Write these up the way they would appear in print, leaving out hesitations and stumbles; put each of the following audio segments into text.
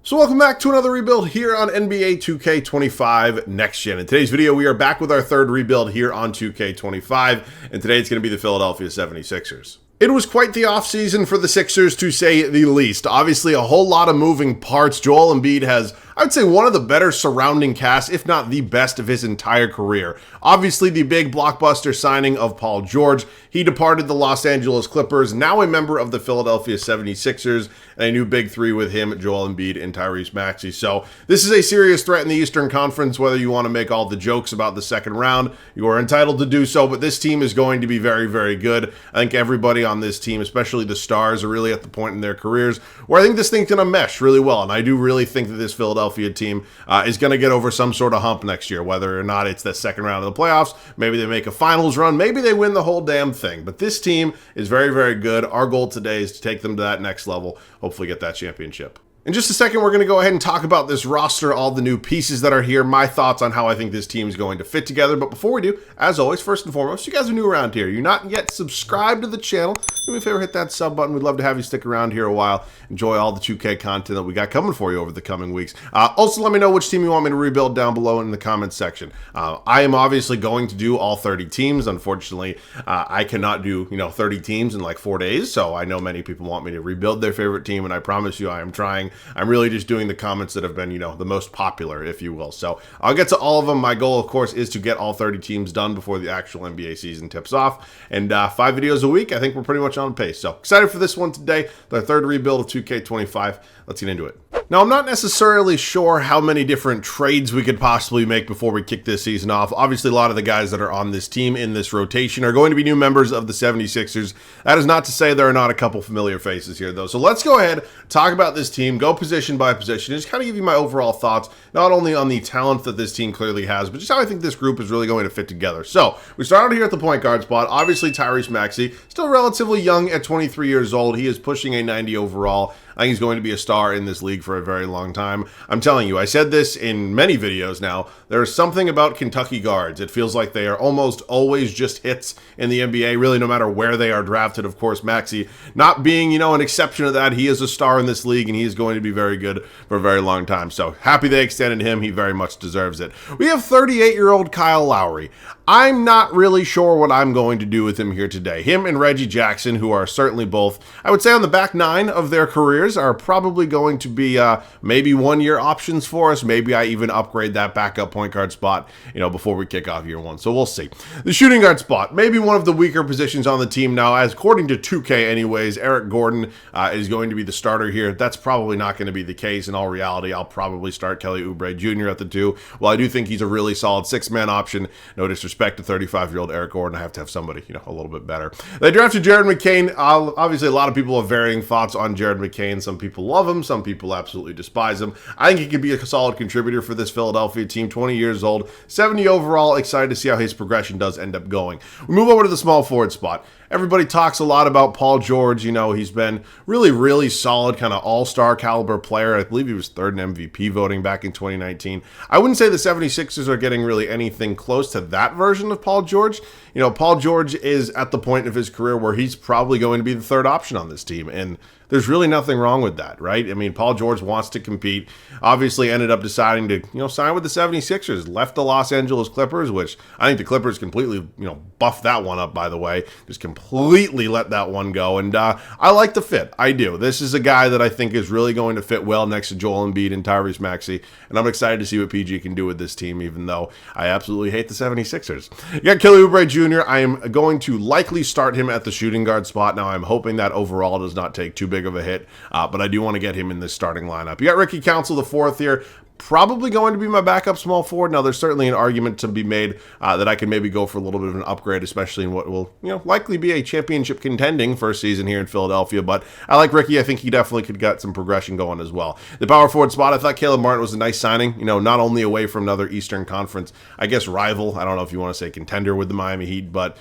So welcome back to another rebuild here on NBA 2K25 Next Gen. In today's video, we are back with our third rebuild here on 2K25, and today it's going to be the Philadelphia 76ers. It was quite the offseason for the Sixers, to say the least. Obviously, a whole lot of moving parts. Joel Embiid has, I would say, one of the better surrounding casts, if not the best of his entire career. Obviously, the big blockbuster signing of Paul George. He departed the Los Angeles Clippers, now a member of the Philadelphia 76ers, and a new big three with him, Joel Embiid and Tyrese Maxey. So this is a serious threat in the Eastern Conference. Whether you want to make all the jokes about the second round, you are entitled to do so, but this team is going to be very, very good. I think everybody on this team, especially the stars, are really at the point in their careers where I think this thing's going to mesh really well, and I do really think that this Philadelphia team is going to get over some sort of hump next year, whether or not it's the second round of the playoffs. Maybe they make a finals run, maybe they win the whole damn thing, but this team is very, very good. Our goal today is to take them to that next level, hopefully get that championship. In just a second, we're going to go ahead and talk about this roster, all the new pieces that are here, my thoughts on how I think this team is going to fit together. But before we do, as always, first and foremost, you guys are new around here. You're not yet subscribed to the channel. Do me a favor, hit that sub button. We'd love to have you stick around here a while. Enjoy all the 2K content that we got coming for you over the coming weeks. Also, let me know which team you want me to rebuild down below in the comments section. I am obviously going to do all 30 teams. Unfortunately, I cannot do 30 teams in like 4 days. So I know many people want me to rebuild their favorite team, and I promise you I am trying. I'm really just doing the comments that have been, the most popular, if you will. So I'll get to all of them. My goal, of course, is to get all 30 teams done before the actual NBA season tips off. And 5 videos a week, I think we're pretty much on pace. So excited for this one today, the third rebuild of 2K25. Let's get into it. Now, I'm not necessarily sure how many different trades we could possibly make before we kick this season off. Obviously, a lot of the guys that are on this team in this rotation are going to be new members of the 76ers. That is not to say there are not a couple familiar faces here, though. So let's go ahead, talk about this team, go position by position, and just kind of give you my overall thoughts, not only on the talent that this team clearly has, but just how I think this group is really going to fit together. So we started here at the point guard spot. Obviously, Tyrese Maxey, still relatively young at 23 years old. He is pushing a 90 overall. I think he's going to be a star in this league for a very long time. I'm telling you, I said this in many videos now, there's something about Kentucky guards. It feels like they are almost always just hits in the NBA, really no matter where they are drafted. Of course, Maxey not being, an exception to that. He is a star in this league, and he is going to be very good for a very long time. So happy they extended him. He very much deserves it. We have 38-year-old Kyle Lowry. I'm not really sure what I'm going to do with him here today. Him and Reggie Jackson, who are certainly both, I would say, on the back nine of their careers, are probably going to be maybe one-year options for us. Maybe I even upgrade that backup point guard spot, before we kick off year one. So we'll see. The shooting guard spot, maybe one of the weaker positions on the team now, as according to 2K anyways, Eric Gordon is going to be the starter here. That's probably not going to be the case. In all reality, I'll probably start Kelly Oubre Jr. at the 2. While I do think he's a really solid six-man option, no disrespect to 35-year-old Eric Gordon, I have to have somebody, a little bit better. They drafted Jared McCain. Obviously, a lot of people have varying thoughts on Jared McCain. Some people love him. Some people absolutely despise him. I think he could be a solid contributor for this Philadelphia team. 20 years old, 70 overall. Excited to see how his progression does end up going. We move over to the small forward spot. Everybody talks a lot about Paul George. He's been really, really solid, kind of all-star caliber player. I believe he was third in MVP voting back in 2019. I wouldn't say the 76ers are getting really anything close to that version of Paul George. Paul George is at the point of his career where he's probably going to be the third option on this team, and there's really nothing wrong with that, right? I mean, Paul George wants to compete. Obviously ended up deciding to, sign with the 76ers. Left the Los Angeles Clippers, which I think the Clippers completely, buffed that one up, by the way. Just completely let that one go. And I like the fit. I do. This is a guy that I think is really going to fit well next to Joel Embiid and Tyrese Maxey. And I'm excited to see what PG can do with this team, even though I absolutely hate the 76ers. You got Kelly Oubre Jr. I am going to likely start him at the shooting guard spot. Now, I'm hoping that overall does not take too big of a hit, but I do want to get him in this starting lineup. You got Ricky Council, the fourth here. Probably going to be my backup small forward. Now, there's certainly an argument to be made that I can maybe go for a little bit of an upgrade, especially in what will, likely be a championship contending first season here in Philadelphia. But I like Ricky. I think he definitely could get some progression going as well. The power forward spot, I thought Caleb Martin was a nice signing. Not only away from another Eastern Conference, I guess, rival. I don't know if you want to say contender with the Miami Heat, but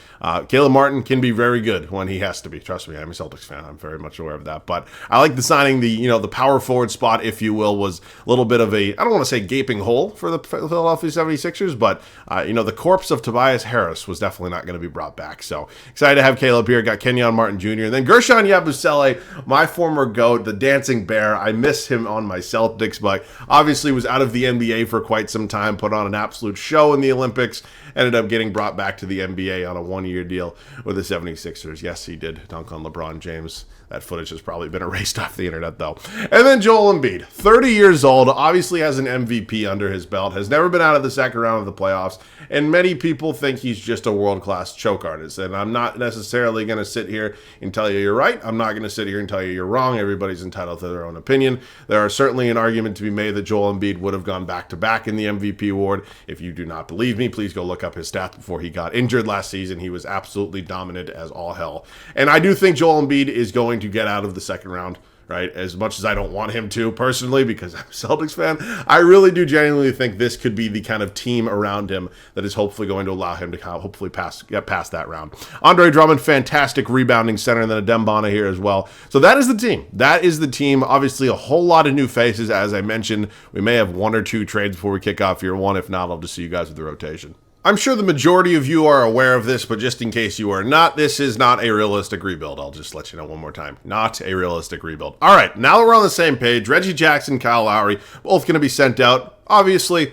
Caleb Martin can be very good when he has to be. Trust me, I'm a Celtics fan. I'm very much aware of that. But I like the signing. The power forward spot, if you will, was a little bit of a, I don't don't want to say gaping hole for the Philadelphia 76ers, but, the corpse of Tobias Harris was definitely not going to be brought back. So excited to have Caleb here. Got Kenyon Martin Jr. And then Gershon Yabusele, my former GOAT, the dancing bear. I miss him on my Celtics, but obviously was out of the NBA for quite some time, put on an absolute show in the Olympics, ended up getting brought back to the NBA on a one-year deal with the 76ers. Yes, he did dunk on LeBron James. That footage has probably been erased off the internet, though. And then Joel Embiid, 30 years old, obviously has an MVP under his belt, has never been out of the second round of the playoffs, and many people think he's just a world-class choke artist. And I'm not necessarily going to sit here and tell you you're right. I'm not going to sit here and tell you you're wrong. Everybody's entitled to their own opinion. There are certainly an argument to be made that Joel Embiid would have gone back-to-back in the MVP award. If you do not believe me, please go look up his stats before he got injured last season. He was absolutely dominant as all hell. And I do think Joel Embiid is going to get out of the second round, right? As much as I don't want him to personally, because I'm a Celtics fan, I really do genuinely think this could be the kind of team around him that is hopefully going to allow him to hopefully get past that round. Andre Drummond, fantastic rebounding center, and then a Dembana here as well. So that is the team. That is the team. Obviously, a whole lot of new faces. As I mentioned, we may have one or two trades before we kick off year one. If not, I'll just see you guys with the rotation. I'm sure the majority of you are aware of this, but just in case you are not, this is not a realistic rebuild. I'll just let you know one more time. Not a realistic rebuild. All right, now that we're on the same page, Reggie Jackson, Kyle Lowry, both going to be sent out. Obviously,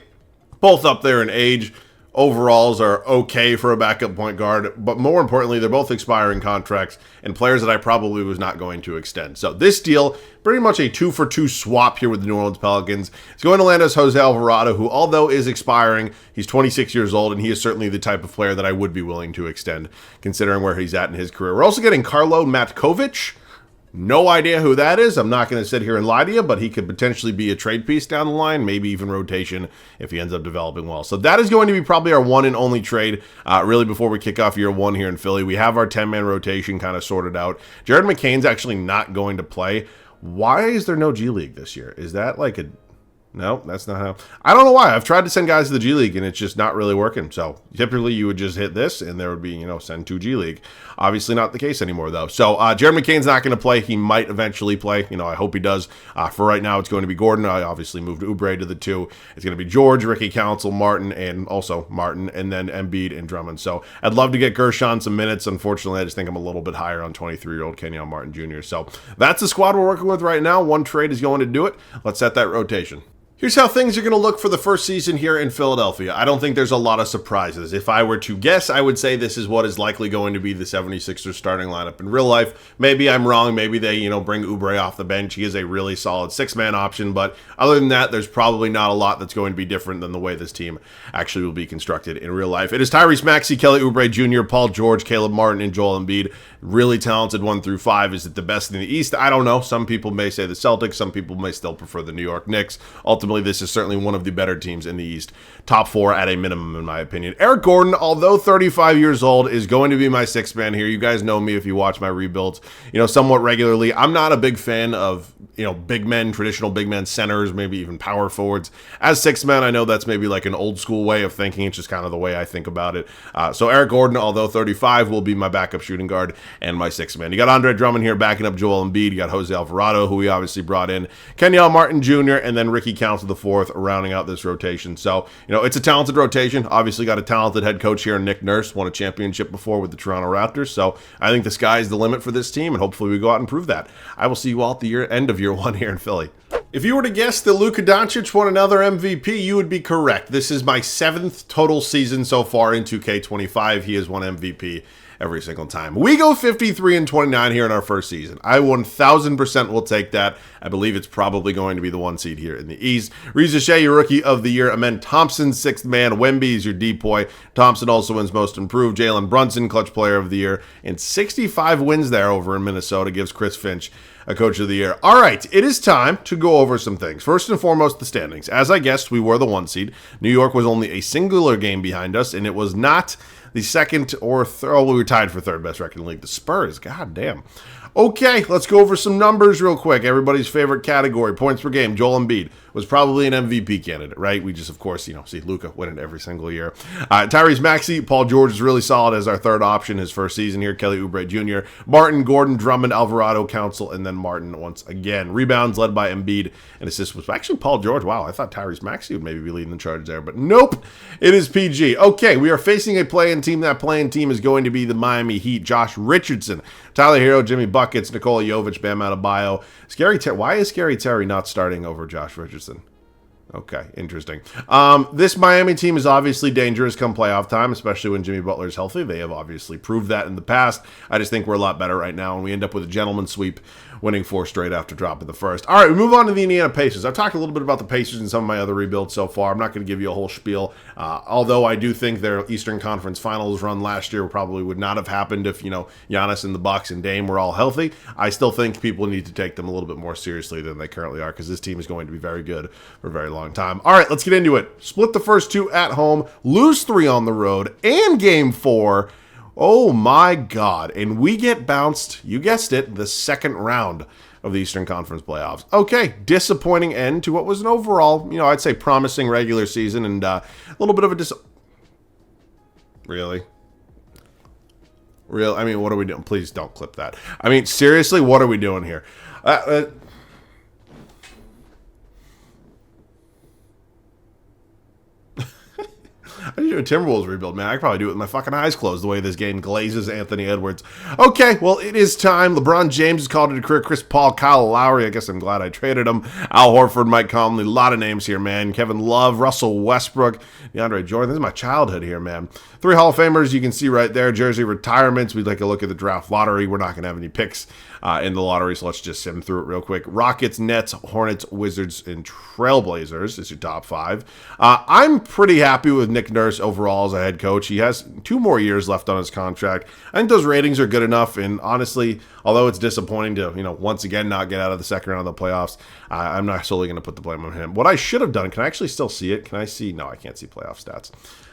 both up there in age. Overalls are okay for a backup point guard, but more importantly, they're both expiring contracts and players that I probably was not going to extend. So this deal, pretty much a 2-for-2 swap here with the New Orleans Pelicans. It's going to land us Jose Alvarado, who, although is expiring, he's 26 years old, and he is certainly the type of player that I would be willing to extend, considering where he's at in his career. We're also getting Carlo Matkovic. No idea who that is. I'm not going to sit here and lie to you, but he could potentially be a trade piece down the line, maybe even rotation if he ends up developing well. So that is going to be probably our one and only trade, really, before we kick off year one here in Philly. We have our 10-man rotation kind of sorted out. Jared McCain's actually not going to play. Why is there no G League this year? Is that like a... No, that's not how. I don't know why. I've tried to send guys to the G League, and it's just not really working. So typically you would just hit this, and there would be, send to G League. Obviously not the case anymore, though. So Jared McCain's not going to play. He might eventually play. I hope he does. For right now, it's going to be Gordon. I obviously moved Oubre to the 2. It's going to be George, Ricky Council, Martin, and also Martin, and then Embiid and Drummond. So I'd love to get Gershon some minutes. Unfortunately, I just think I'm a little bit higher on 23-year-old Kenyon Martin Jr. So that's the squad we're working with right now. One trade is going to do it. Let's set that rotation. Here's how things are going to look for the first season here in Philadelphia. I don't think there's a lot of surprises. If I were to guess, I would say this is what is likely going to be the 76ers starting lineup in real life. Maybe I'm wrong. Maybe they, bring Oubre off the bench. He is a really solid 6-man option. But other than that, there's probably not a lot that's going to be different than the way this team actually will be constructed in real life. It is Tyrese Maxey, Kelly Oubre Jr., Paul George, Caleb Martin, and Joel Embiid. Really talented 1 through 5. Is it the best in the East? I don't know. Some people may say the Celtics. Some people may still prefer the New York Knicks. Ultimately, this is certainly one of the better teams in the East. Top 4 at a minimum, in my opinion. Eric Gordon, although 35 years old, is going to be my 6th man here. You guys know me if you watch my rebuilds, somewhat regularly. I'm not a big fan of, big men, traditional big men, centers, maybe even power forwards. As 6th man, I know that's maybe like an old school way of thinking. It's just kind of the way I think about it. So Eric Gordon, although 35, will be my backup shooting guard and my 6th man. You got Andre Drummond here backing up Joel Embiid. You got Jose Alvarado, who we obviously brought in. Kenyon Martin Jr., and then Ricky Council the 4th, rounding out this rotation. So, it's a talented rotation. Obviously got a talented head coach here, Nick Nurse, won a championship before with the Toronto Raptors. So I think the sky's the limit for this team, and hopefully we go out and prove that. I will see you all at the end of year one here in Philly. If you were to guess that Luka Doncic won another MVP, you would be correct. This is my 7th total season so far in 2K25. He has won MVP every single time. We go 53-29 here in our first season. I 1000% will take that. I believe it's probably going to be the 1 seed here in the East. Reza Shea, your Rookie of the Year. Amen Thompson, 6th man. Wemby is your depoy. Thompson also wins Most Improved. Jalen Brunson, Clutch Player of the Year. And 65 wins there over in Minnesota gives Chris Finch a Coach of the Year. All right, it is time to go over some things. First and foremost, the standings. As I guessed, we were the 1 seed. New York was only a singular game behind us, and it was not the second or third. Oh, we were tied for 3rd best record in the league. The Spurs, god damn. Okay, let's go over some numbers real quick. Everybody's favorite category, points per game. Joel Embiid was probably an MVP candidate, right? We just, of course, see Luka win it every single year. Tyrese Maxey, Paul George is really solid as our third option his first season here. Kelly Oubre Jr., Martin, Gordon, Drummond, Alvarado, Council, and then Martin once again. Rebounds led by Embiid, and assists was actually Paul George. Wow, I thought Tyrese Maxey would maybe be leading the charge there, but nope, it is PG. Okay, we are facing a play-in team. That play-in team is going to be the Miami Heat. Josh Richardson, Tyler Hero, Jimmy Buckets, Nikola Jovic, Bam Adebayo. Why is Scary Terry not starting over Josh Richardson? Okay, interesting. This Miami team is obviously dangerous come playoff time, especially when Jimmy Butler is healthy. They have obviously proved that in the past. I just think we're a lot better right now, and we end up with a gentleman's sweep, winning 4 straight after dropping the first. All right, we move on to the Indiana Pacers. I've talked a little bit about the Pacers in some of my other rebuilds so far. I'm not going to give you a whole spiel, although I do think their Eastern Conference Finals run last year probably would not have happened if, Giannis and the Bucks and Dame were all healthy. I still think people need to take them a little bit more seriously than they currently are, because this team is going to be very good for a very long time. All right, let's get into it. Split the first 2 at home, lose 3 on the road, and game 4. Oh my God. And we get bounced, you guessed it, the second round of the Eastern Conference playoffs. Okay, disappointing end to what was an overall, I'd say promising regular season, and a little bit of a Really? I mean, what are we doing? Please don't clip that. I mean, seriously, what are we doing here? I need to do a Timberwolves rebuild, man. I could probably do it with my fucking eyes closed, the way this game glazes Anthony Edwards. Okay, well, it is time. LeBron James has called it a career. Chris Paul, Kyle Lowry. I guess I'm glad I traded him. Al Horford, Mike Conley. A lot of names here, man. Kevin Love, Russell Westbrook, DeAndre Jordan. This is my childhood here, man. 3 Hall of Famers you can see right there. Jersey retirements. We'd take a look at the draft lottery. We're not going to have any picks in the lottery, so let's just sim through it real quick. Rockets, Nets, Hornets, Wizards, and Trailblazers is your top 5. I'm pretty happy with Nick Nurse overall as a head coach. He has 2 more years left on his contract. I think those ratings are good enough, and honestly, although it's disappointing to, once again not get out of the second round of the playoffs, I'm not solely going to put the blame on him. What I should have done, can I actually still see it? Can I see? No, I can't see playoff stats.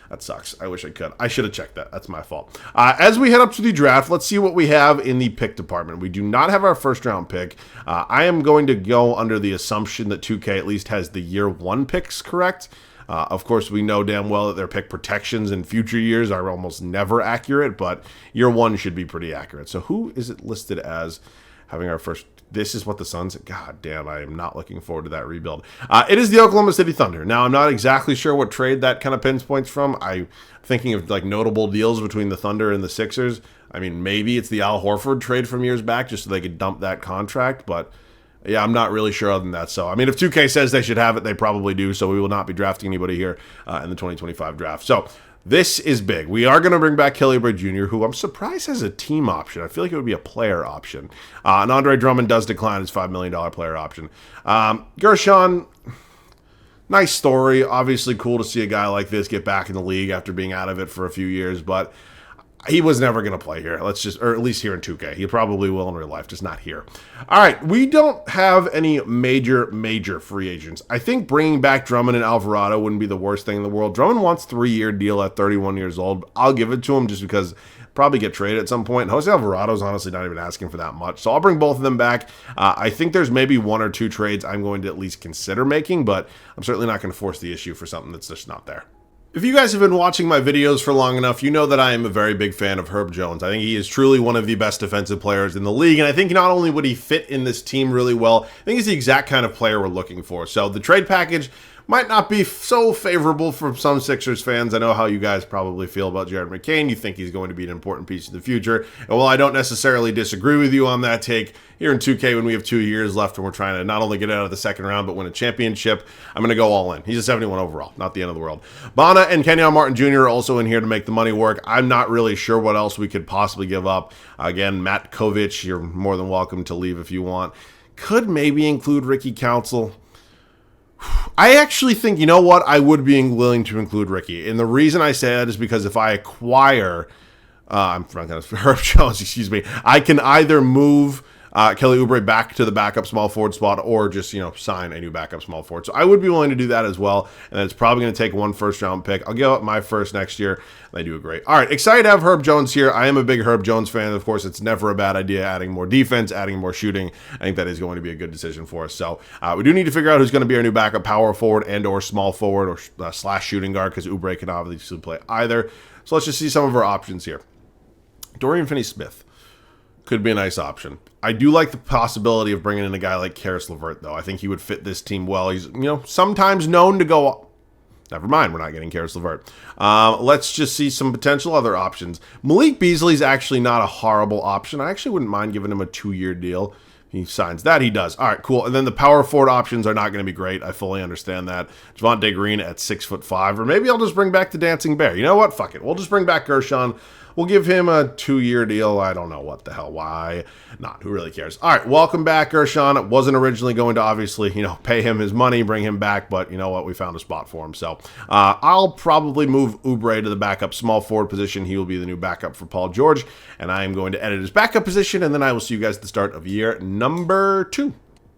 That sucks. I wish I could. I should have checked that. That's my fault. As we head up to the draft, let's see what we have in the pick department. We do not have our first round pick. I am going to go under the assumption that 2K at least has the year 1 picks correct. Of course, we know damn well that their pick protections in future years are almost never accurate, but year 1 should be pretty accurate. So who is it listed as having our first? This is what the Suns. God damn, I am not looking forward to that rebuild. It is the Oklahoma City Thunder. Now, I'm not exactly sure what trade that kind of pinpoints from. I'm thinking of like notable deals between the Thunder and the Sixers. I mean, maybe it's the Al Horford trade from years back just so they could dump that contract, but yeah, I'm not really sure other than that. So, I mean, if 2K says they should have it, they probably do. So we will not be drafting anybody here in the 2025 draft. So this is big. We are going to bring back Kelly Oubre Jr., who I'm surprised has a team option. I feel like it would be a player option. And Andre Drummond does decline his $5 million player option. Gershon, nice story. Obviously cool to see a guy like this get back in the league after being out of it for a few years, but he was never going to play here. Or at least here in 2K. He probably will in real life, just not here. All right, we don't have any major free agents. I think bringing back Drummond and Alvarado wouldn't be the worst thing in the world. Drummond wants a 3-year deal at 31 years old. I'll give it to him just because probably get traded at some point. And Jose Alvarado's honestly not even asking for that much. So I'll bring both of them back. I think there's maybe 1 or 2 trades I'm going to at least consider making, but I'm certainly not going to force the issue for something that's just not there. If you guys have been watching my videos for long enough, you know that I am a very big fan of Herb Jones. I think he is truly one of the best defensive players in the league, and I think not only would he fit in this team really well, I think he's the exact kind of player we're looking for. So the trade package might not be so favorable for some Sixers fans. I know how you guys probably feel about Jared McCain. You think he's going to be an important piece of the future. And while I don't necessarily disagree with you on that take, here in 2K when we have 2 years left and we're trying to not only get out of the second round but win a championship, I'm going to go all in. He's a 71 overall, not the end of the world. Bana and Kenyon Martin Jr. are also in here to make the money work. I'm not really sure what else we could possibly give up. Again, Matt Kovic, you're more than welcome to leave if you want. Could maybe include Ricky Council. I actually think, you know what, I would be willing to include Ricky. And the reason I say that is because if I acquire, Herb Jones, excuse me, I can either move Kelly Oubre back to the backup small forward spot, or just, sign a new backup small forward. So I would be willing to do that as well. And it's probably going to take 1 first-round pick. I'll give up my first next year. They do it great. All right, excited to have Herb Jones here. I am a big Herb Jones fan. Of course, it's never a bad idea adding more defense, adding more shooting. I think that is going to be a good decision for us. So we do need to figure out who's going to be our new backup power forward and or small forward or slash shooting guard, because Oubre can obviously play either. So let's just see some of our options here. Dorian Finney-Smith could be a nice option. I do like the possibility of bringing in a guy like Karis LeVert, though. I think he would fit this team well. He's, sometimes known to go... Never mind, we're not getting Karis LeVert. Let's just see some potential other options. Malik Beasley's actually not a horrible option. I actually wouldn't mind giving him a 2-year deal. He signs that, he does. All right, cool. And then the power forward options are not going to be great. I fully understand that. Javonte Green at 6'5", or maybe I'll just bring back the Dancing Bear. You know what? Fuck it. We'll just bring back Gershon. We'll give him a 2-year deal. I don't know what the hell. Why not? Who really cares? All right, welcome back, Gershon. It wasn't originally going to obviously, pay him his money, bring him back, but you know what? We found a spot for him. So I'll probably move Oubre to the backup small forward position. He will be the new backup for Paul George, and I am going to edit his backup position, and then I will see you guys at the start of year number 2.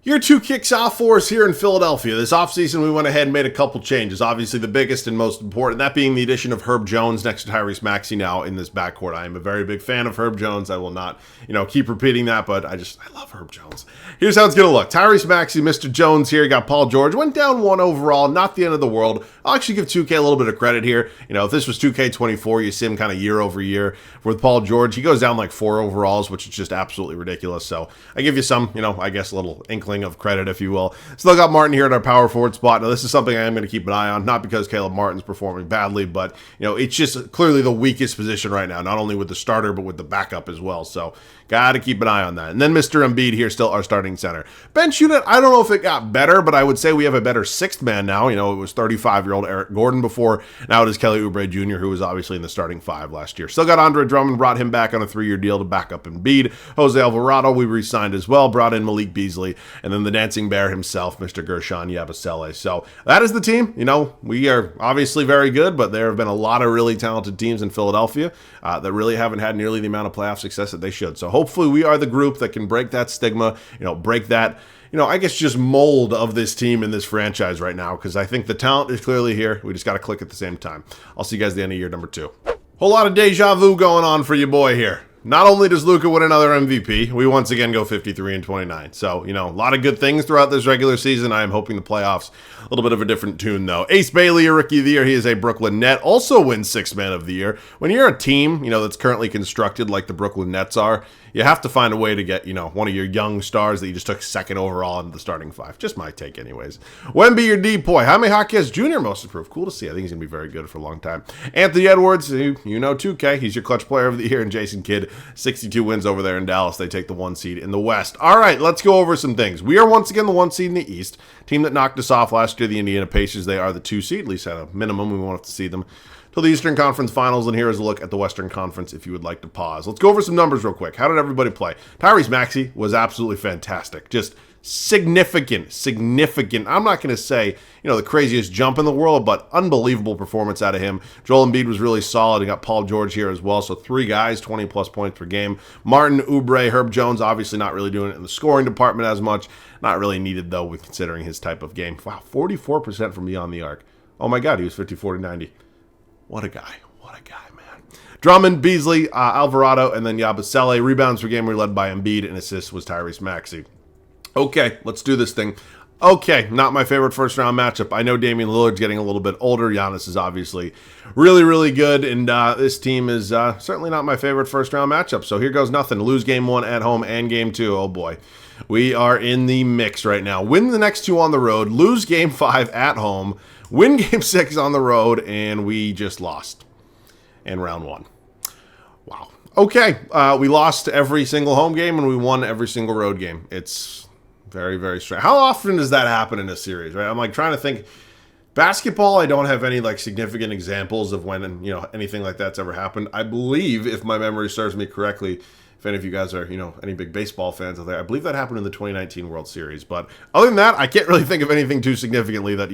Year 2 kicks off for us here in Philadelphia. This offseason, we went ahead and made a couple changes. Obviously, the biggest and most important, that being the addition of Herb Jones next to Tyrese Maxey now in this backcourt. I am a very big fan of Herb Jones. I will not, keep repeating that, but I love Herb Jones. Here's how it's going to look. Tyrese Maxey, Mr. Jones here. You got Paul George. Went down 1 overall. Not the end of the world. I'll actually give 2K a little bit of credit here. If this was 2K24, you see him kind of year over year. With Paul George, he goes down like 4 overalls, which is just absolutely ridiculous. So I give you some, I guess a little inkling of credit, if you will. Still got Martin here at our power forward spot. Now, this is something I am going to keep an eye on, not because Caleb Martin's performing badly, but, it's just clearly the weakest position right now, not only with the starter, but with the backup as well. So got to keep an eye on that. And then Mr. Embiid here, still our starting center. Bench unit, I don't know if it got better, but I would say we have a better 6th man now. It was 35-year-old Eric Gordon before. Now it is Kelly Oubre Jr., who was obviously in the starting 5 last year. Still got Andre Drummond, brought him back on a 3-year deal to back up Embiid. Jose Alvarado, we re-signed as well, brought in Malik Beasley, and then the Dancing Bear himself, Mr. Gershon Yabusele. So that is the team. We are obviously very good, but there have been a lot of really talented teams in Philadelphia that really haven't had nearly the amount of playoff success that they should. So hopefully we are the group that can break that stigma, break that, I guess just mold of this team in this franchise right now, because I think the talent is clearly here. We just got to click at the same time. I'll see you guys at the end of year number 2. Whole lot of deja vu going on for your boy here. Not only does Luka win another MVP, we once again go 53-29. So, a lot of good things throughout this regular season. I am hoping the playoffs, a little bit of a different tune, though. Ace Bailey, a Rookie of the Year. He is a Brooklyn Net. Also wins 6th Man of the Year. When you're a team, that's currently constructed like the Brooklyn Nets are, you have to find a way to get, one of your young stars that you just took 2nd overall into the starting 5. Just my take, anyways. Wemby, your D-boy. Jaime Jaquez Jr. most improved. Cool to see. I think he's going to be very good for a long time. Anthony Edwards, 2K. He's your clutch player of the year. And Jason Kidd, 62 wins over there in Dallas. They take the 1 seed in the West. All right, let's go over some things. We are once again the 1 seed in the East. Team that knocked us off last year, the Indiana Pacers. They are the 2 seed, at least at a minimum. We won't have to see them till the Eastern Conference Finals, and here is a look at the Western Conference if you would like to pause. Let's go over some numbers real quick. How did everybody play? Tyrese Maxey was absolutely fantastic. Just significant. I'm not going to say, the craziest jump in the world, but unbelievable performance out of him. Joel Embiid was really solid. We got Paul George here as well. So 3 guys, 20-plus points per game. Martin, Oubre, Herb Jones, obviously not really doing it in the scoring department as much. Not really needed, though, with considering his type of game. Wow, 44% from beyond the arc. Oh, my God, he was 50-40-90. What a guy, man. Drummond, Beasley, Alvarado, and then Yabusele. Rebounds per game were led by Embiid, and assists was Tyrese Maxey. Okay, let's do this thing. Okay, not my favorite first-round matchup. I know Damian Lillard's getting a little bit older. Giannis is obviously really, really good, and this team is certainly not my favorite first-round matchup. So here goes nothing. Lose game 1 at home and game 2. Oh, boy. We are in the mix right now. Win the next 2 on the road. Lose game 5 at home. Win game 6 on the road, and we just lost in round 1. Wow. Okay, we lost every single home game, and we won every single road game. It's very, very strange. How often does that happen in a series, right? I'm trying to think. Basketball, I don't have any significant examples of when anything like that's ever happened. I believe, if my memory serves me correctly, if any of you guys are, any big baseball fans out there, I believe that happened in the 2019 World Series. But other than that, I can't really think of anything too significantly that,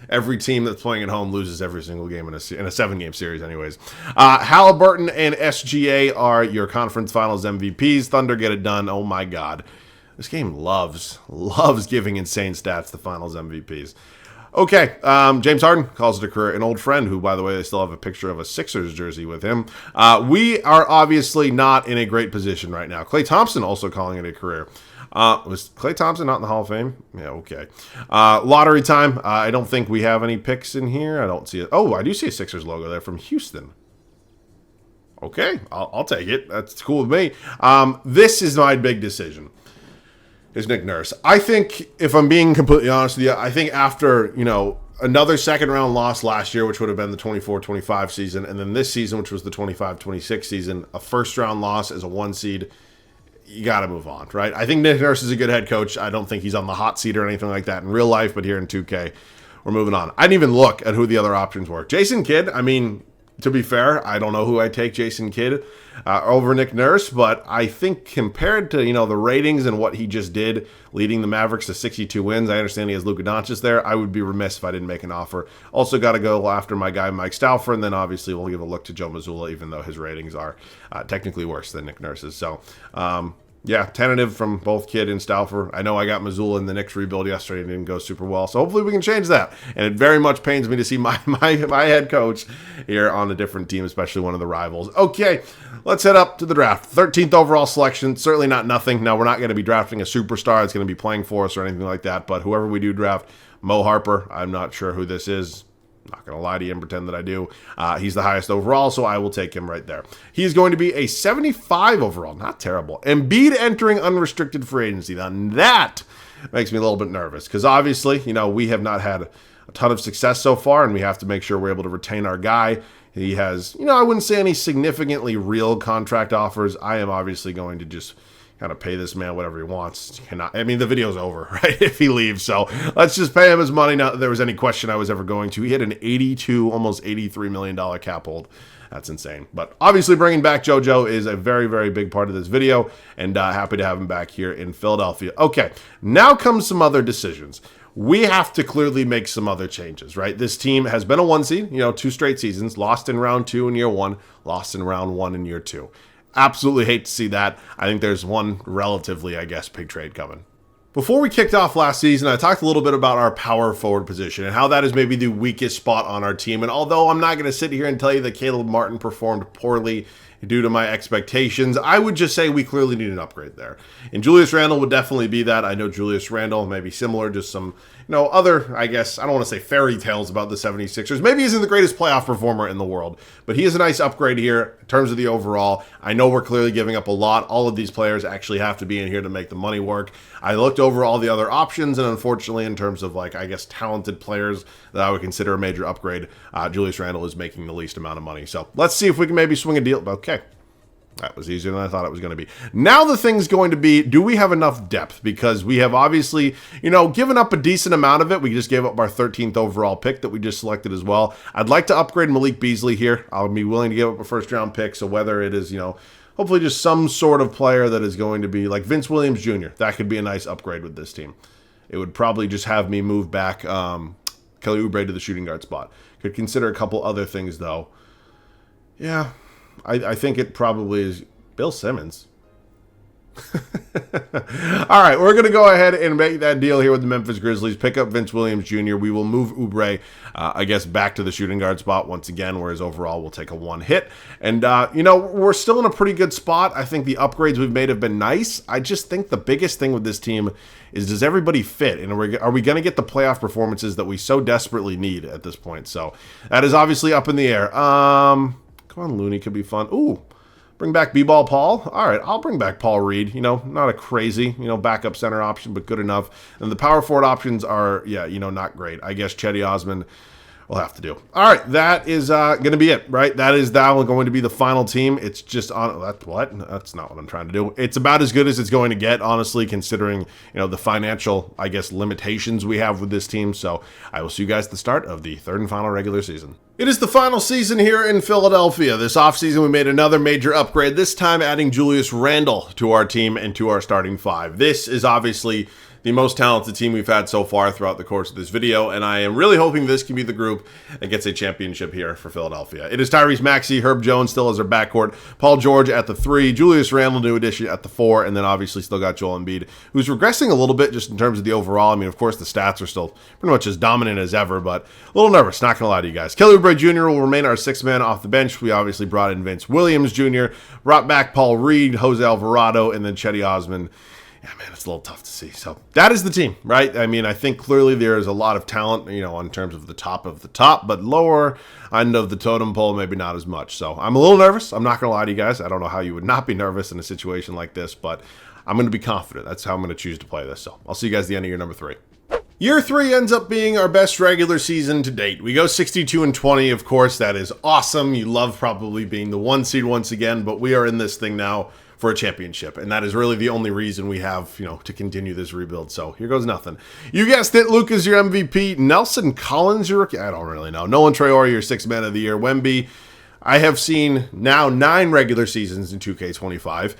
every team that's playing at home loses every single game in a 7-game series anyways. Halliburton and SGA are your conference finals MVPs. Thunder get it done. Oh, my God. This game loves giving insane stats to finals MVPs. Okay, James Harden calls it a career. An old friend who, by the way, I still have a picture of a Sixers jersey with him. We are obviously not in a great position right now. Klay Thompson also calling it a career. Was Klay Thompson not in the Hall of Fame? Yeah, okay. Lottery time. I don't think we have any picks in here. I don't see it. Oh, I do see a Sixers logo there from Houston. Okay, I'll take it. That's cool with me. This is my big decision. Is Nick Nurse. I think, if I'm being completely honest with you, I think after, another second round loss last year, which would have been the 24-25 season, and then this season, which was the 25-26 season, a first round loss as a 1 seed, you got to move on, right? I think Nick Nurse is a good head coach. I don't think he's on the hot seat or anything like that in real life, but here in 2K, we're moving on. I didn't even look at who the other options were. Jason Kidd, to be fair, I don't know who I take Jason Kidd over Nick Nurse, but I think compared to, the ratings and what he just did, leading the Mavericks to 62 wins, I understand he has Luka Doncic there. I would be remiss if I didn't make an offer. Also got to go after my guy Mike Stauffer, and then obviously we'll give a look to Joe Mazzulla, even though his ratings are technically worse than Nick Nurse's. So, yeah, tentative from both Kidd and Stauffer. I know I got Mazzulla in the Knicks rebuild yesterday and it didn't go super well, so hopefully we can change that. And it very much pains me to see my head coach here on a different team, especially one of the rivals. Okay, let's head up to the draft. 13th overall selection, certainly not nothing. Now, we're not going to be drafting a superstar that's going to be playing for us or anything like that, but whoever we do draft, Mo Harper, I'm not sure who this is. Not going to lie to you and pretend that I do. He's the highest overall, so I will take him right there. He's going to be a 75 overall. Not terrible. Embiid entering unrestricted free agency. Now, that makes me a little bit nervous because obviously, we have not had a ton of success so far, and we have to make sure we're able to retain our guy. He has, I wouldn't say any significantly real contract offers. I am obviously going to just kind of pay this man whatever he wants. The video's over, right, if he leaves. So let's just pay him his money. Not that there was any question I was ever going to. He had an $82, almost $83 million cap hold. That's insane. But obviously bringing back JoJo is a very, very big part of this video, and happy to have him back here in Philadelphia. Okay, now comes some other decisions. We have to clearly make some other changes, right? This team has been a 1 seed, 2 straight seasons, lost in round 2 in year 1, lost in round 1 in year 2. Absolutely hate to see that. I think there's one relatively, big trade coming. Before we kicked off last season, I talked a little bit about our power forward position and how that is maybe the weakest spot on our team. And although I'm not going to sit here and tell you that Caleb Martin performed poorly due to my expectations, I would just say we clearly need an upgrade there. And Julius Randle would definitely be that. I know Julius Randle may be similar, just some, other, I don't want to say fairy tales about the 76ers. Maybe he isn't the greatest playoff performer in the world, but he is a nice upgrade here in terms of the overall. I know we're clearly giving up a lot. All of these players actually have to be in here to make the money work. I looked over all the other options, and unfortunately, in terms of talented players that I would consider a major upgrade, Julius Randle is making the least amount of money. So let's see if we can maybe swing a deal. Okay. That was easier than I thought it was going to be. Now the thing's going to be, do we have enough depth? Because we have obviously, given up a decent amount of it. We just gave up our 13th overall pick that we just selected as well. I'd like to upgrade Malik Beasley here. I'll be willing to give up a first-round pick. So whether it is, hopefully just some sort of player that is going to be like Vince Williams Jr., that could be a nice upgrade with this team. It would probably just have me move back Kelly Oubre to the shooting guard spot. Could consider a couple other things, though. Yeah. I think it probably is Bill Simmons. All right, we're going to go ahead and make that deal here with the Memphis Grizzlies. Pick up Vince Williams Jr. We will move Oubre, back to the shooting guard spot once again, whereas overall we'll take a 1 hit. And, we're still in a pretty good spot. I think the upgrades we've made have been nice. I just think the biggest thing with this team is, does everybody fit? And are we going to get the playoff performances that we so desperately need at this point? So that is obviously up in the air. Come on, Looney could be fun. Ooh, bring back B-Ball Paul. All right, I'll bring back Paul Reed. Not a crazy, backup center option, but good enough. And the power forward options are, not great. I guess Chetty Osman will have to do. All right, that is going to be it, right? That is going to be the final team. It's just on That's not what I'm trying to do. It's about as good as it's going to get, honestly, considering, the financial, limitations we have with this team. So I will see you guys at the start of the third and final regular season. It is the final season here in Philadelphia. This offseason, we made another major upgrade, this time adding Julius Randle to our team and to our starting 5. This is obviously the most talented team we've had so far throughout the course of this video, and I am really hoping this can be the group that gets a championship here for Philadelphia. It is Tyrese Maxey, Herb Jones still as our backcourt, Paul George at the 3, Julius Randle, new addition, at the 4, and then obviously still got Joel Embiid, who's regressing a little bit just in terms of the overall. I mean, of course, the stats are still pretty much as dominant as ever, but a little nervous, not going to lie to you guys. Kelly Oubre Jr. will remain our 6th man off the bench. We obviously brought in Vince Williams Jr., brought back Paul Reed, Jose Alvarado, and then Chetty Osman. Yeah, man, it's a little tough to see. So that is the team, right? I mean, I think clearly there is a lot of talent, in terms of the top, but lower end of the totem pole, maybe not as much. So I'm a little nervous. I'm not going to lie to you guys. I don't know how you would not be nervous in a situation like this, but I'm going to be confident. That's how I'm going to choose to play this. So I'll see you guys at the end of year number 3. Year 3 ends up being our best regular season to date. We go 62-20, of course. That is awesome. You love probably being the 1 seed once again, but we are in this thing now for a championship, and that is really the only reason we have, to continue this rebuild. So here goes nothing. You guessed it, Luka's your MVP. Nelson Collins, your rookie. I don't really know. Nolan Traore, your 6th man of the year. Wemby, I have seen now 9 regular seasons in 2K25.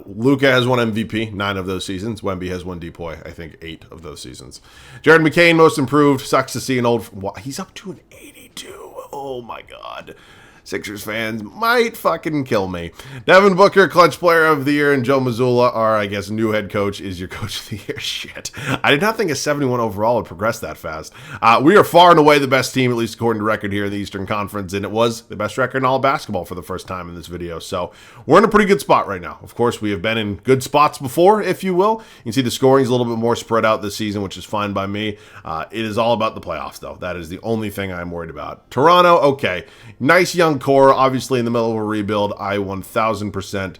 Luka has won MVP, 9 of those seasons. Wemby has won DPOY, I think 8 of those seasons. Jared McCain, most improved. Sucks to see an old... He's up to an 82. Oh my God. Sixers fans might fucking kill me. Devin Booker, clutch player of the year, and Joe Mazzulla, our, I guess, new head coach, is your coach of the year. Shit. I did not think a 71 overall would progress that fast. We are far and away the best team, at least according to record here in the Eastern Conference, and it was the best record in all basketball for the first time in this video. So we're in a pretty good spot right now. Of course, we have been in good spots before, if you will. You can see the scoring is a little bit more spread out this season, which is fine by me. It is all about the playoffs, though. That is the only thing I'm worried about. Toronto, okay. Nice young core, obviously in the middle of a rebuild. I 1000%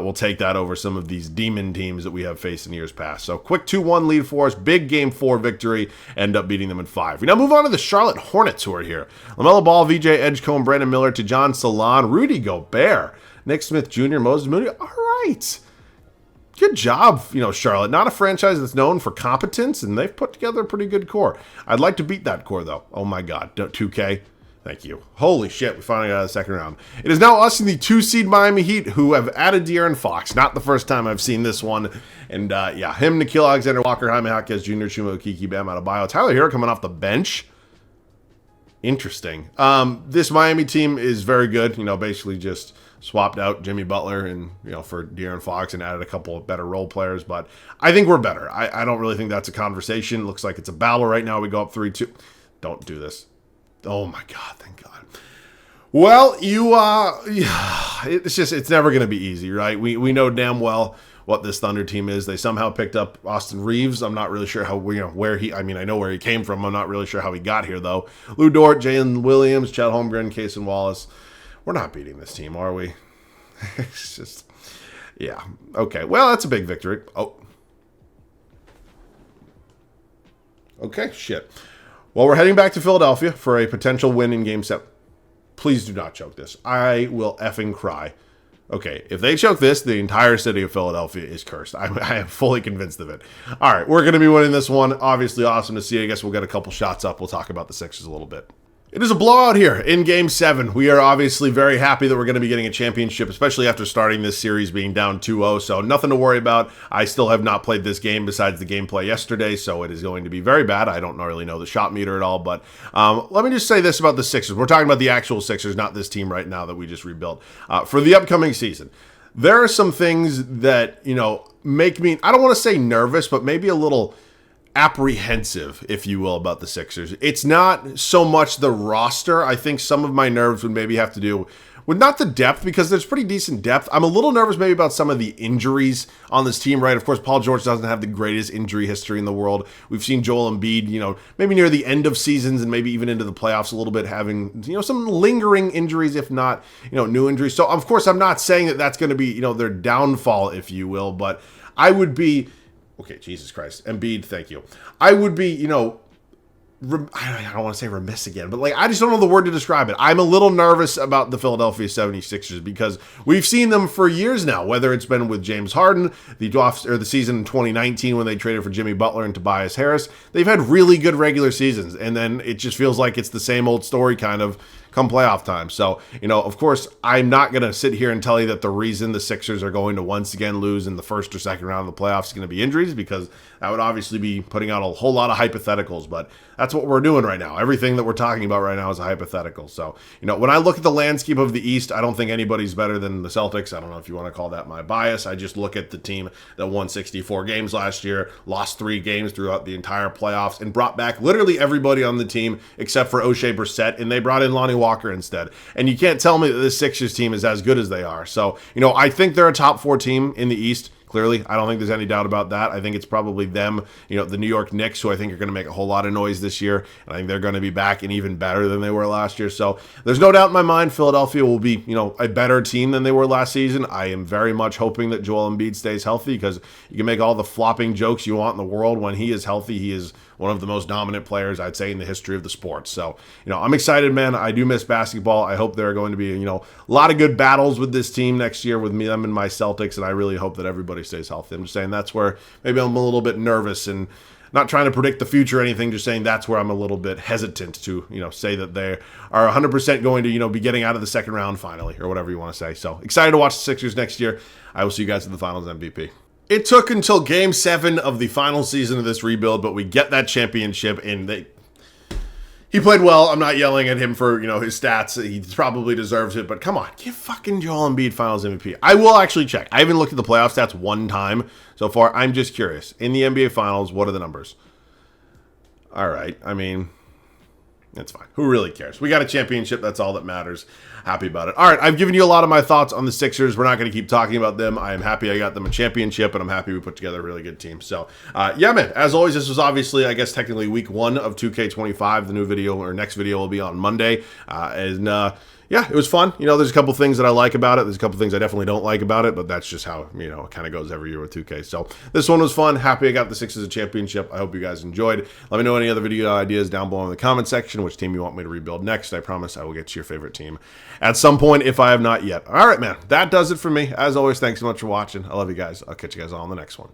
will take that over some of these demon teams that we have faced in years past. So quick 2-1 lead for us. Big game 4 victory. End up beating them in 5. We now move on to the Charlotte Hornets, who are here. LaMelo Ball, VJ Edgecombe, Brandon Miller, Tijan Salon, Rudy Gobert, Nick Smith Jr., Moses Moody. All right. Good job, Charlotte. Not a franchise that's known for competence, and they've put together a pretty good core. I'd like to beat that core, though. Oh, my God. 2K. Thank you. Holy shit, we finally got out of the second round. It is now us in the 2-seed Miami Heat, who have added De'Aaron Fox. Not the first time I've seen this one. And, yeah, him, Nikhil Alexander-Walker, Jaime Jaquez Jr., Chuma Okeke, Bam Adebayo. Tyler Hero coming off the bench. Interesting. This Miami team is very good. Basically just swapped out Jimmy Butler and, for De'Aaron Fox and added a couple of better role players. But I think we're better. I don't really think that's a conversation. Looks like it's a battle right now. We go up 3-2. Don't do this. Oh my God, thank God. Well, it's never going to be easy, right? We know damn well what this Thunder team is. They somehow picked up Austin Reeves. I'm not really sure how, I know where he came from. I'm not really sure how he got here, though. Lou Dort, Jalen Williams, Chet Holmgren, Cason Wallace. We're not beating this team, are we? It's just, yeah. Okay, well, that's a big victory. Oh. Okay, shit. Well, we're heading back to Philadelphia for a potential win in Game 7. Please do not choke this. I will effing cry. Okay, if they choke this, the entire city of Philadelphia is cursed. I am fully convinced of it. All right, we're going to be winning this one. Obviously awesome to see. I guess we'll get a couple shots up. We'll talk about the Sixers a little bit. It is a blowout here in Game 7. We are obviously very happy that we're going to be getting a championship, especially after starting this series being down 2-0, so nothing to worry about. I still have not played this game besides the gameplay yesterday, so it is going to be very bad. I don't really know the shot meter at all, but let me just say this about the Sixers. We're talking about the actual Sixers, not this team right now that we just rebuilt. For the upcoming season, there are some things that, make me, I don't want to say nervous, but maybe a little apprehensive, if you will, about the Sixers. It's not so much the roster. I think some of my nerves would maybe have to do with not the depth, because there's pretty decent depth. I'm a little nervous maybe about some of the injuries on this team, right? Of course, Paul George doesn't have the greatest injury history in the world. We've seen Joel Embiid, maybe near the end of seasons and maybe even into the playoffs a little bit having, some lingering injuries, if not, new injuries. So, of course, I'm not saying that that's going to be, their downfall, if you will, but I would be... Okay, Jesus Christ. Embiid, thank you. I would be, I don't want to say remiss again, but I just don't know the word to describe it. I'm a little nervous about the Philadelphia 76ers because we've seen them for years now, whether it's been with James Harden, the season in 2019 when they traded for Jimmy Butler and Tobias Harris. They've had really good regular seasons, and then it just feels like it's the same old story kind of come playoff time. So, you know, of course, I'm not going to sit here and tell you that the reason the Sixers are going to once again lose in the first or second round of the playoffs is going to be injuries, because that would obviously be putting out a whole lot of hypotheticals, but that's what we're doing right now. Everything that we're talking about right now is a hypothetical. So, you know, when I look at the landscape of the East, I don't think anybody's better than the Celtics. I don't know if you want to call that my bias. I just look at the team that won 64 games last year, lost 3 games throughout the entire playoffs, and brought back literally everybody on the team except for O'Shea Brissett, and they brought in Lonnie Walker instead. And you can't tell me that this Sixers team is as good as they are. So, you know, I think they're a top 4 team in the East. Clearly, I don't think there's any doubt about that. I think it's probably them, you know, the New York Knicks, who I think are going to make a whole lot of noise this year. And I think they're going to be back and even better than they were last year. So there's no doubt in my mind Philadelphia will be, you know, a better team than they were last season. I am very much hoping that Joel Embiid stays healthy, because you can make all the flopping jokes you want in the world. When he is healthy, he is one of the most dominant players, I'd say, in the history of the sport. So, you know, I'm excited, man. I do miss basketball. I hope there are going to be, you know, a lot of good battles with this team next year with me, them and my Celtics, and I really hope that everybody stays healthy. I'm just saying that's where maybe I'm a little bit nervous, and not trying to predict the future or anything, just saying that's where I'm a little bit hesitant to, you know, say that they are 100% going to, you know, be getting out of the second round finally, or whatever you want to say. So excited to watch the Sixers next year. I will see you guys in the Finals MVP. It took until Game 7 of the final season of this rebuild, but we get that championship, and he played well. I'm not yelling at him for, you know, his stats. He probably deserves it, but come on, give fucking Joel Embiid Finals MVP. I will actually check. I haven't looked at the playoff stats one time so far. I'm just curious. In the NBA Finals, what are the numbers? All right. I mean, it's fine. Who really cares? We got a championship. That's all that matters. Happy about it. All right, I've given you a lot of my thoughts on the Sixers. We're not going to keep talking about them. I am happy I got them a championship, and I'm happy we put together a really good team. So, yeah, man, as always, this was obviously, I guess, technically week 1 of 2K25. The new video, or next video, will be on Monday. Yeah, it was fun. You know, there's a couple things that I like about it. There's a couple things I definitely don't like about it, but that's just how, you know, it kind of goes every year with 2K. So this one was fun. Happy I got the Sixers a championship. I hope you guys enjoyed. Let me know any other video ideas down below in the comment section, which team you want me to rebuild next. I promise I will get to your favorite team at some point if I have not yet. All right, man, that does it for me. As always, thanks so much for watching. I love you guys. I'll catch you guys all on the next one.